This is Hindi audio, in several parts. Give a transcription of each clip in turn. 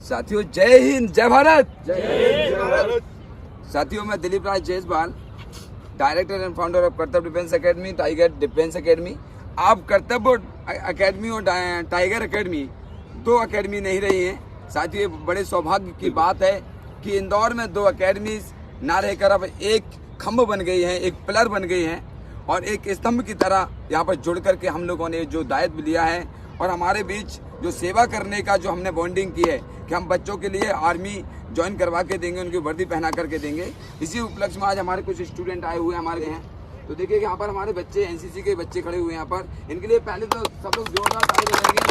साथियों जय हिंद जय भारत। जय हिंद जय भारत। साथियों मैं Dilip Raj Jaiswal, director and founder of Kartavya defence academy, tiger defence academy. आप कर्तव्य एकेडमी और टाइगर एकेडमी दो एकेडमी नहीं रही हैं। साथियों ये बड़े सौभाग्य की बात है कि इंदौर में दो एकेडमीज ना रहकर अब एक खम्भ बन गई है, एक पिलर बन गई है और एक स्तंभ की तरह यहाँ पर जुड़ करके हम लोगों ने जो दायित्व लिया है और हमारे बीच जो सेवा करने का जो हमने बॉन्डिंग की है कि हम बच्चों के लिए आर्मी ज्वाइन करवा के देंगे, उनकी वर्दी पहना करके देंगे। इसी उपलक्ष्य में आज हमारे कुछ स्टूडेंट आए हुए हैं हमारे यहाँ। तो देखिए यहाँ पर हमारे बच्चे एनसीसी के बच्चे खड़े हुए हैं यहाँ पर। इनके लिए पहले तो सब लोग जोरदार ताली बजाएंगे।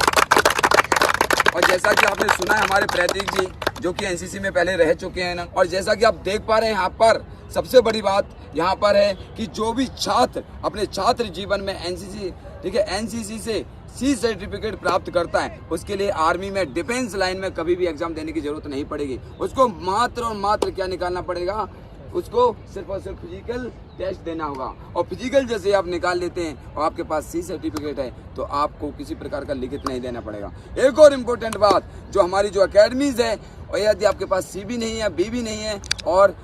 और जैसा कि आपने सुना है हमारे प्रतीक जी जो कि एनसीसी में पहले रह चुके हैं ना, और जैसा कि आप देख पा रहे हैं यहाँ पर सबसे बड़ी बात यहाँ पर है कि जो भी छात्र अपने छात्र जीवन में एनसीसी, ठीक है, एनसीसी से सी सर्टिफिकेट प्राप्त करता है उसके लिए आर्मी में डिफेंस लाइन में कभी भी एग्जाम देने की जरूरत नहीं पड़ेगी। उसको मात्र और मात्र क्या निकालना पड़ेगा, उसको सिर्फ और सिर्फ फिजिकल टेस्ट देना होगा। और फिजिकल जैसे आप निकाल लेते हैं और आपके पास सी सर्टिफिकेट है तो आपको किसी प्रकार का लिखित नहीं देना पड़ेगा। एक और इम्पोर्टेंट बात, जो हमारी जो अकेडमीज है और यदि आपके पास सी भी नहीं है, बी भी नहीं है और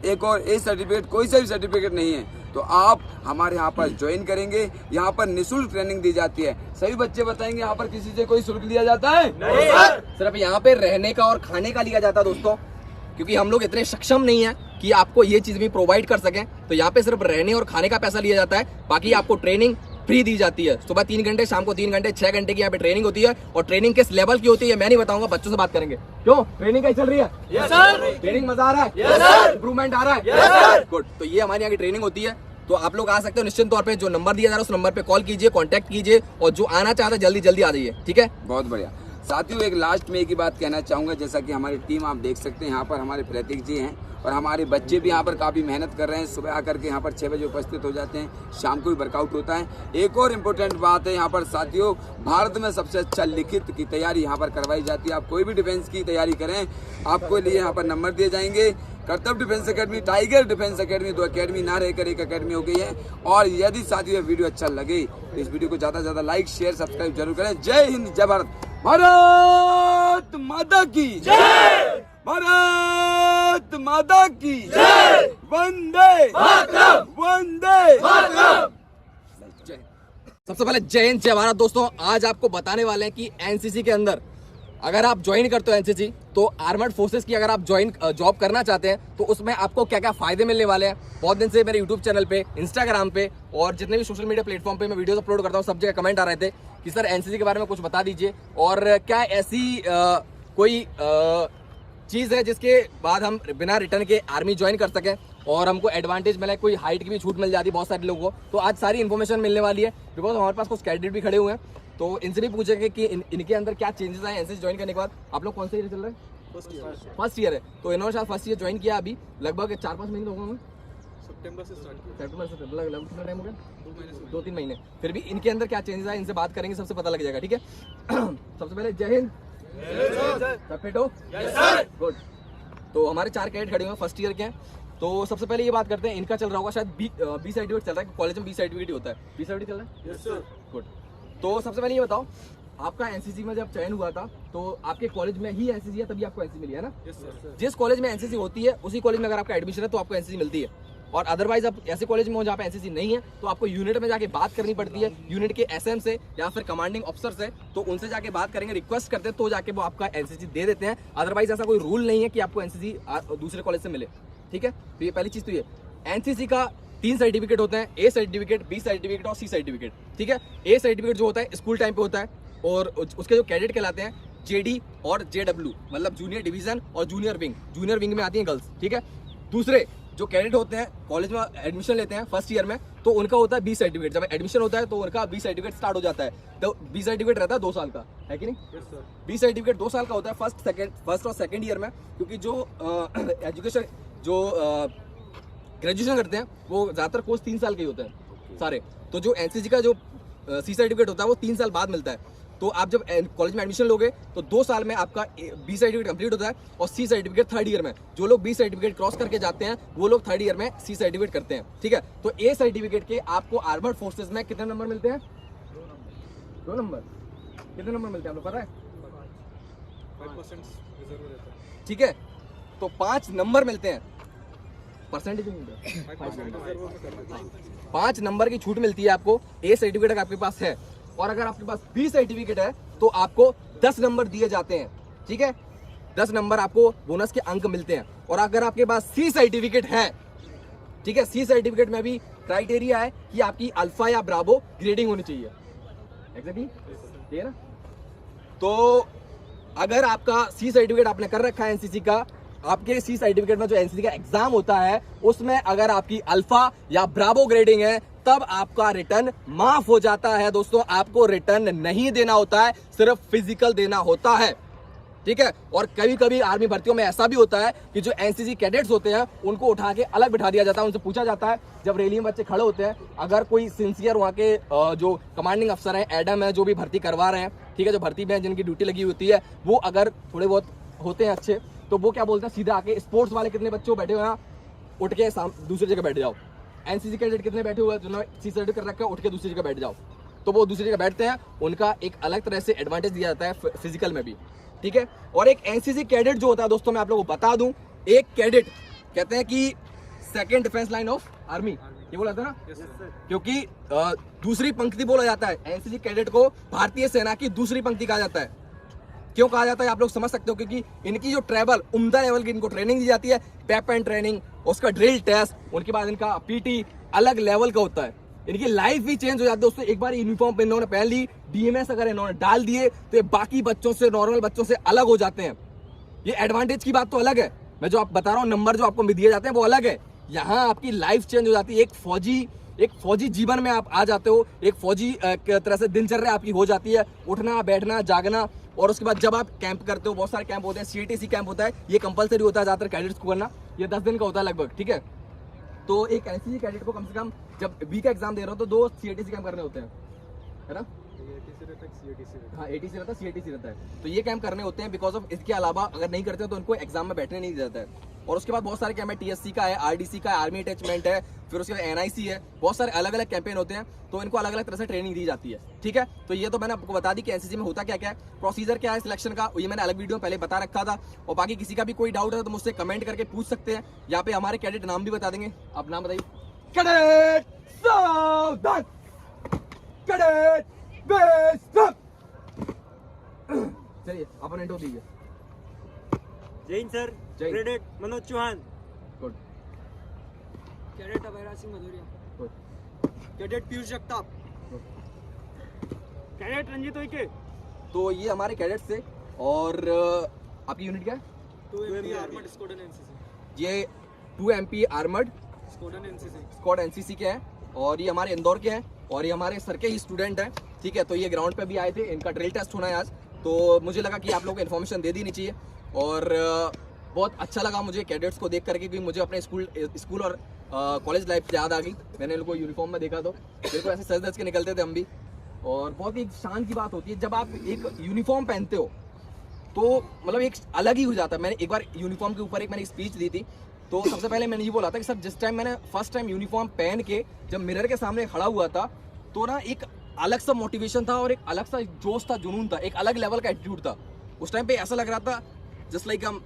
एक और ए सर्टिफिकेट, कोई सा भी सर्टिफिकेट नहीं है तो आप हमारे यहाँ पर ज्वाइन करेंगे। यहाँ पर निःशुल्क ट्रेनिंग दी जाती है। सभी बच्चे बताएंगे यहाँ पर किसी से कोई शुल्क लिया जाता है? नहीं सर। सिर्फ यहाँ पे रहने का और खाने का लिया जाता है दोस्तों, क्योंकि हम लोग इतने सक्षम नहीं है कि आपको ये चीज भी प्रोवाइड कर सकें। तो यहाँ पे सिर्फ रहने और खाने का पैसा लिया जाता है, बाकी आपको ट्रेनिंग फ्री दी जाती है। सुबह 3 घंटे, शाम को 3 घंटे, 6 घंटे की यहाँ पे ट्रेनिंग होती है। और ट्रेनिंग किस लेवल की होती है मैं नहीं बताऊंगा, बच्चों से बात करेंगे। क्यों ट्रेनिंग कैसी चल रही है? Yes sir. ट्रेनिंग मजा आ रहा है? Yes sir. इंप्रूवमेंट आ रहा है? Yes sir. गुड। तो ये हमारे यहाँ की ट्रेनिंग होती है। तो आप लोग आ सकते हो निश्चित तौर पे। जो नंबर दिया जा रहा है उस नंबर पे कॉल कीजिए, कांटेक्ट कीजिए और जो आना चाहता है जल्दी जल्दी आ जाइए। ठीक है, बहुत बढ़िया। साथियों एक लास्ट में एक ही बात कहना चाहूँगा, जैसा कि हमारी टीम आप देख सकते हैं यहाँ पर हमारे प्रतीक जी हैं और हमारे बच्चे भी यहाँ पर काफ़ी मेहनत कर रहे हैं। सुबह आकर के यहाँ पर 6 बजे उपस्थित हो जाते हैं, शाम को भी वर्कआउट होता है। एक और इम्पोर्टेंट बात है यहाँ पर साथियों, भारत में सबसे अच्छा लिखित की तैयारी यहाँ पर करवाई जाती है। आप कोई भी डिफेंस की तैयारी करें, आपको लिए यहाँ पर नंबर दिए जाएंगे। कर्तव्य defence academy, tiger defence academy, दो एकेडमी ना रहकर एक एकेडमी हो गई है। और यदि साथियों वीडियो अच्छा लगे तो इस वीडियो को ज़्यादा से ज़्यादा लाइक शेयर सब्सक्राइब जरूर करें। जय हिंद जय भारत। भारत माता की जय। भारत माता की जय। वंदे मातरम। वंदे मातरम। जय। सबसे पहले जय हिंद जय भारत। दोस्तों आज आपको बताने वाले हैं कि एनसीसी के अंदर अगर आप ज्वाइन करते हो एनसीसी, तो आर्मर्ड फोर्सेस की अगर आप जॉब करना चाहते हैं तो उसमें आपको क्या क्या फायदे मिलने वाले हैं। बहुत दिन से मेरे यूट्यूब चैनल पे, इंस्टाग्राम पे और जितने भी सोशल मीडिया प्लेटफॉर्म पे मैं वीडियोस अपलोड करता हूँ, सब जगह कमेंट आ रहे थे कि सर एनसीसी के बारे में कुछ बता दीजिए और क्या ऐसी कोई चीज़ है जिसके बाद हम बिना रिटर्न के आर्मी ज्वाइन कर सकें और हमको एडवांटेज मिला है, कोई हाइट की भी छूट मिल जाती है बहुत सारे लोगों को। तो आज सारी इन्फॉर्मेशन मिलने वाली है, बिकॉज हमारे पास कुछ कैडेट भी खड़े हुए हैं। तो इनसे भी पूछेंगे कि इनके अंदर क्या चेंजेस आए एनसीसी ज्वाइन करने के बाद। आप लोग कौन सा ईयर चल रहा है? फर्स्ट ईयर है। तो इन्होंने शायद फर्स्ट ईयर ज्वाइन किया अभी लगभग 4-5 महीने हो गए। सितंबर से स्टार्ट किया। सितंबर से लगभग कितना टाइम हो गया? 2-3 महीने। फिर भी इनके अंदर क्या चेंजेस आए इनसे बात करेंगे, सबसे पता लग जाएगा। ठीक है सबसे पहले जय हिंद। गुड। तो हमारे 4 कैडेट खड़े हुए हैं, फर्स्ट ईयर के हैं। तो सबसे पहले ये बात करते हैं, इनका चल रहा होगा शायद बी सर्टिफिकेट चल रहा है, कॉलेज में बी सर्टिफिकेट ही होता है। बी सर्टिफिकेट चल रहा है? Yes sir. गुड। तो सबसे पहले ये बताओ, आपका एनसीसी में जब चयन हुआ था तो आपके कॉलेज में ही एनसीसी है तभी आपको एनसीसी मिली है ना? Yes sir. जिस कॉलेज में एनसीसी होती है उसी कॉलेज में अगर आपका एडमिशन है तो आपको एनसीसी मिलती है। और अदरवाइज आप ऐसे कॉलेज में हो जहाँ पे एनसीसी नहीं है तो आपको यूनिट में जाके बात करनी पड़ती है, यूनिट के एसएम से या फिर कमांडिंग ऑफिसर से। तो उनसे जाके बात करेंगे, रिक्वेस्ट करते हैं तो जाके वो आपका एनसीसी दे देते हैं। अदरवाइज ऐसा कोई रूल नहीं है कि आपको एनसीसी दूसरे कॉलेज से मिले। ठीक है, तो ये पहली चीज तो ये। एनसीसी का 3 सर्टिफिकेट होते हैं, ए सर्टिफिकेट, बी सर्टिफिकेट और सी सर्टिफिकेट। ठीक है, ए सर्टिफिकेट जो होता है स्कूल टाइम पे होता है और उसके जो कैडेट कहलाते हैं जेडी और जेडब्ल्यू, मतलब जूनियर डिवीजन और जूनियर विंग। जूनियर विंग में आती हैं गर्ल्स। ठीक है, दूसरे जो कैडेट होते हैं कॉलेज में एडमिशन लेते हैं फर्स्ट ईयर में तो उनका होता है बी सर्टिफिकेट। जब एडमिशन होता है तो उनका बी सर्टिफिकेट स्टार्ट हो जाता है। तो बी सर्टिफिकेट रहता है 2 साल का, है कि नहीं? Yes sir. बी सर्टिफिकेट 2 साल का होता है फर्स्ट और सेकंड ईयर में, क्योंकि जो एजुकेशन जो ग्रेजुएशन करते हैं वो ज़्यादातर कोर्स 3 साल के ही होते हैं सारे। तो जो एनसीसी का जो सी सर्टिफिकेट होता है वो 3 साल बाद मिलता है। तो आप जब कॉलेज में एडमिशन लोगे तो 2 साल में आपका बी सर्टिफिकेट कंप्लीट होता है और सी सर्टिफिकेट 3rd ईयर में। जो लोग बी सर्टिफिकेट क्रॉस करके जाते हैं वो लोग 3rd ईयर में सी सर्टिफिकेट करते हैं। ठीक है, तो ए सर्टिफिकेट के आपको आर्मर्ड फोर्सेस में कितने नंबर मिलते हैं? 2 नंबर। कितने नंबर मिलते हैं आपको पता है? 5% रिजर्व रहता है। ठीक है, तो 5 नंबर मिलते हैं, परसेंटेज नहीं मिलता, 5% रिजर्व में कर देते हैं। 5 नंबर की छूट मिलती है आपको। ए सर्टिफिकेट अगर आपके पास है और अगर आपके पास बी सर्टिफिकेट है तो आपको 10 नंबर दिए जाते हैं। ठीक है, 10 नंबर आपको बोनस के अंक मिलते हैं। और अगर आपके पास सी सर्टिफिकेट है, ठीक है, सी सर्टिफिकेट में भी क्राइटेरिया है कि आपकी अल्फा या ब्रावो ग्रेडिंग होनी चाहिए। एग्जैक्टली, ठीक है ना। तो अगर आपका सी सर्टिफिकेट आपने कर रखा है एनसीसी का, आपके सी सर्टिफिकेट में जो एनसीसी का एग्जाम होता है उसमें अगर आपकी अल्फा या ब्रावो ग्रेडिंग है तब आपका रिटर्न माफ हो जाता है। दोस्तों, आपको रिटर्न नहीं देना होता है, सिर्फ फिजिकल देना होता है। ठीक है, और कभी कभी आर्मी भर्तियों में ऐसा भी होता है कि जो एनसीसी कैडेट्स होते हैं उनको उठा के अलग बिठा दिया जाता है। उनसे पूछा जाता है, जब रैली में बच्चे खड़े होते हैं, अगर कोई सिंसियर वहाँ के जो कमांडिंग अफसर हैं, एडम है, जो भी भर्ती करवा रहे हैं, ठीक है, जो भर्ती में जिनकी ड्यूटी लगी होती है, वो अगर थोड़े बहुत होते हैं अच्छे, तो वो क्या बोलते हैं, सीधा आके स्पोर्ट्स वाले कितने बच्चे बैठे हुए हैं, उठ के दूसरी जगह बैठ जाओ। एनसीसी कैडेट कितने बैठे हुए हैं, जिन्होंने सी सर्टिफिकेट कर रखा है, उठ के दूसरी जगह बैठ जाओ। तो वो दूसरी जगह बैठते हैं, उनका एक अलग तरह से एडवांटेज दिया जाता है फिजिकल में भी। ठीक है, और एक एनसीसी कैडेट जो होता है दोस्तों, मैं आप लोगों को बता दूं, एक कैडेट कहते हैं कि second defence line of army, ये बोला था ना, क्योंकि दूसरी पंक्ति बोला जाता है। एनसीसी कैडेट को भारतीय सेना की दूसरी पंक्ति कहा जाता है। क्यों कहा जाता है आप लोग समझ सकते हो, क्योंकि इनकी जो ट्रैवल उम्दा लेवल की इनको ट्रेनिंग दी जाती है, वेपन ट्रेनिंग, उसका ड्रिल टेस्ट, उनके बाद इनका पीटी अलग लेवल का होता है। इनकी लाइफ भी चेंज हो जाती है दोस्तों। एक बार यूनिफॉर्म इन्होंने पहन ली, डीएमएस अगर इन्होंने डाल दिए तो ये बाकी बच्चों से, नॉर्मल बच्चों से अलग हो जाते हैं। ये एडवांटेज की बात तो अलग है, मैं जो आप बता रहा हूँ, नंबर जो आपको दिए जाते हैं वो अलग है। यहाँ आपकी लाइफ चेंज हो जाती है। एक फौजी जीवन में आप आ जाते हो, एक फौजी तरह से दिनचर्या आपकी हो जाती है, उठना, बैठना, जागना। और उसके बाद जब आप कैंप करते हो, बहुत सारे कैंप होते हैं, सीटीसी कैंप होता है, ये कंपलसरी होता है ज्यादातर कैडेट्स को करना, ये 10 दिन का होता है लगभग। ठीक है, तो एक एनसीसी कैडेट को कम से कम जब बी का एग्जाम दे रहा हो तो 2 सीटीसी कैंप करने होते हैं, है ना। हाँ, एटीसी रहता है, सीटीसी रहता है, तो ये कैंप करने होते हैं। बिकॉज ऑफ इसके अलावा अगर नहीं करते तो उनको एग्जाम में बैठने नहीं दिया जाता है। और उसके बाद बहुत सारे कैंप है, टीएससी का है, आरडीसी का है, आर्मी अटैचमेंट है, फिर उसके बाद एनआईसी है, बहुत सारे अलग अलग कैंपेन होते हैं, तो इनको अलग अलग तरह से ट्रेनिंग दी जाती है। ठीक है, तो ये तो मैंने आपको बता दी कि एनसीसी में होता क्या क्या है, प्रोसीजर क्या है सिलेक्शन का, ये मैंने अलग वीडियो में पहले बता रखा था। और बाकी किसी का भी कोई डाउट है तो मुझसे कमेंट करके पूछ सकते हैं। यहाँ पे हमारे कैडेट नाम भी बता देंगे, आप नाम बताइए। कैडेट सावधान, कैडेट बेस्टअप। चलिए, अपन इंट्रो दीजिए। Jain sir, Jain. Cadet Manoj Chauhan, good cadet Abhayraj Singh Bhadauria, good cadet Piyush Jagtap, cadet Ranjit Uike, तो ये हमारे कैडेट्स थे। और आपकी यूनिट क्या है? 2MP आर्मर्ड स्क्वाड्रन एनसीसी, ये 2MP armoured squadron NCC. Squad NCC के हैं, और ये हमारे इंदौर के हैं, और ये हमारे सर के ही स्टूडेंट हैं। ठीक है, तो ये ग्राउंड पे भी आए थे, इनका ड्रिल टेस्ट होना है आज, तो मुझे लगा कि आप लोगों को इन्फॉर्मेशन दे देनी चाहिए। और बहुत अच्छा लगा मुझे कैडेट्स को देख करके, क्योंकि मुझे अपने स्कूल और कॉलेज लाइफ याद आ गई। मैंने इनको यूनिफॉर्म में देखा तो मेरे को ऐसे सज धज के निकलते थे हम भी। और बहुत ही शान की बात होती है जब आप एक यूनिफॉर्म पहनते हो, तो मतलब एक अलग ही हो जाता है। मैंने एक बार यूनिफॉर्म के ऊपर मैंने स्पीच दी थी, तो सबसे पहले मैंने ये बोला था कि सर, जिस टाइम मैंने फर्स्ट टाइम यूनिफॉर्म पहन के जब मिरर के सामने खड़ा हुआ था, तो ना एक अलग सा मोटिवेशन था, और एक अलग सा जोश था, जुनून था, एक अलग लेवल का एटीट्यूड था। उस टाइम पे ऐसा लग रहा था जस्ट लाइक हम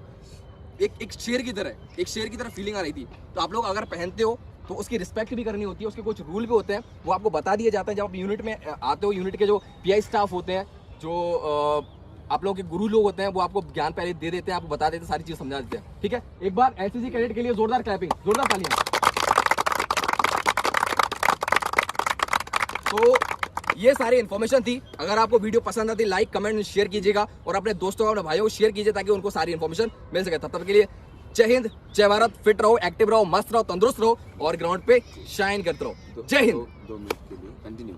एक शेर की तरह फीलिंग आ रही थी। तो आप लोग अगर पहनते हो तो उसकी रिस्पेक्ट भी करनी होती है, उसके कुछ रूल भी होते हैं, वो आपको बता दिए जाते हैं। जब आप यूनिट में आते हो, यूनिट के जो पीआई स्टाफ होते हैं, जो आप लोगों के गुरु लोग होते हैं, वो आपको ज्ञान पहले दे देते हैं, आपको बता देते हैं, सारी चीज समझा देते हैं। ठीक है, एक बार एनसीसी कैडेट के लिए जोरदार क्लैपिंग, जोरदार तालियां। तो ये सारी इन्फॉर्मेशन थी। अगर आपको वीडियो पसंद आती, लाइक, कमेंट, शेयर कीजिएगा, और अपने दोस्तों, अपने भाइयों को शेयर कीजिए ताकि उनको सारी इन्फॉर्मेशन मिल सके। तब तक के लिए जय हिंद, जय भारत। फिट रहो, एक्टिव रहो, मस्त रहो, तंदुरुस्त रहो, और ग्राउंड पे शाइन करते रहो। जय हिंद। 2 मिनट के लिए कंटिन्यू।